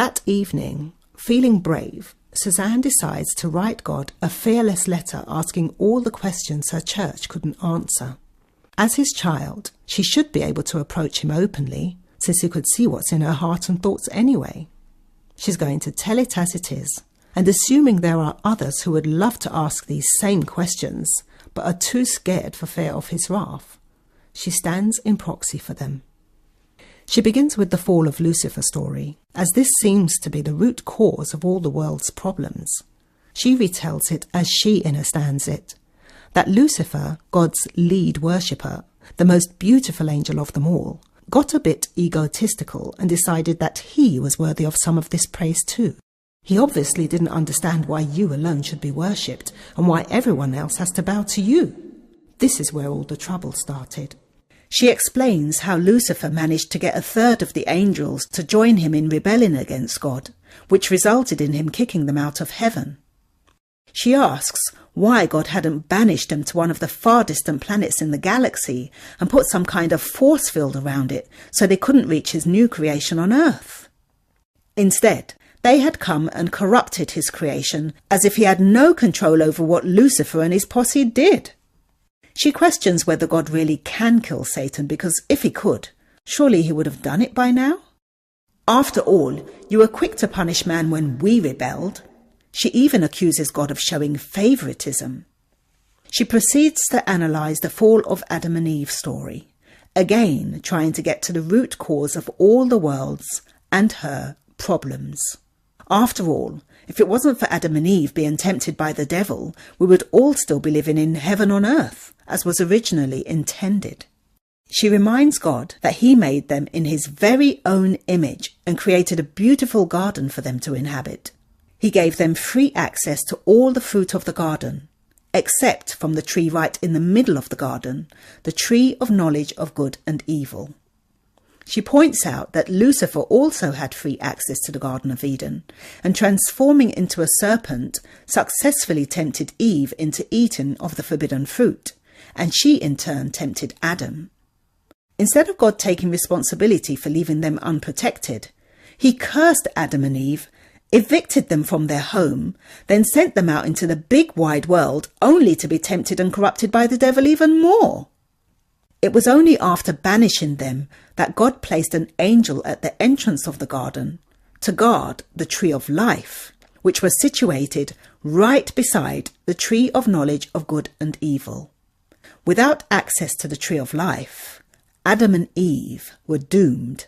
That evening, feeling brave, Cezanne decides to write God a fearless letter asking all the questions her church couldn't answer. As his child, she should be able to approach him openly, since he could see what's in her heart and thoughts anyway. She's going to tell it as it is, and assuming there are others who would love to ask these same questions, but are too scared for fear of his wrath, she stands in proxy for them. She begins with the fall of Lucifer story, as this seems to be the root cause of all the world's problems. She retells it as she understands it, that Lucifer, God's lead worshipper, the most beautiful angel of them all, got a bit egotistical and decided that he was worthy of some of this praise too. He obviously didn't understand why you alone should be worshipped and why everyone else has to bow to you. This is where all the trouble started. She explains how Lucifer managed to get a third of the angels to join him in rebelling against God, which resulted in him kicking them out of heaven. She asks why God hadn't banished them to one of the far distant planets in the galaxy and put some kind of force field around it so they couldn't reach his new creation on Earth. Instead, they had come and corrupted his creation as if he had no control over what Lucifer and his posse did. She questions whether God really can kill Satan because if he could, surely he would have done it by now. After all, you were quick to punish man when we rebelled. She even accuses God of showing favoritism. She proceeds to analyse the fall of Adam and Eve story, again trying to get to the root cause of all the world's and her problems. After all, if it wasn't for Adam and Eve being tempted by the devil, we would all still be living in heaven on earth, as was originally intended. She reminds God that he made them in his very own image and created a beautiful garden for them to inhabit. He gave them free access to all the fruit of the garden, except from the tree right in the middle of the garden, the tree of knowledge of good and evil. She points out that Lucifer also had free access to the Garden of Eden, and transforming into a serpent, successfully tempted Eve into eating of the forbidden fruit, and she in turn tempted Adam. Instead of God taking responsibility for leaving them unprotected, he cursed Adam and Eve, evicted them from their home, then sent them out into the big wide world only to be tempted and corrupted by the devil even more. It was only after banishing them that God placed an angel at the entrance of the garden to guard the tree of life, which was situated right beside the tree of knowledge of good and evil. Without access to the tree of life, Adam and Eve were doomed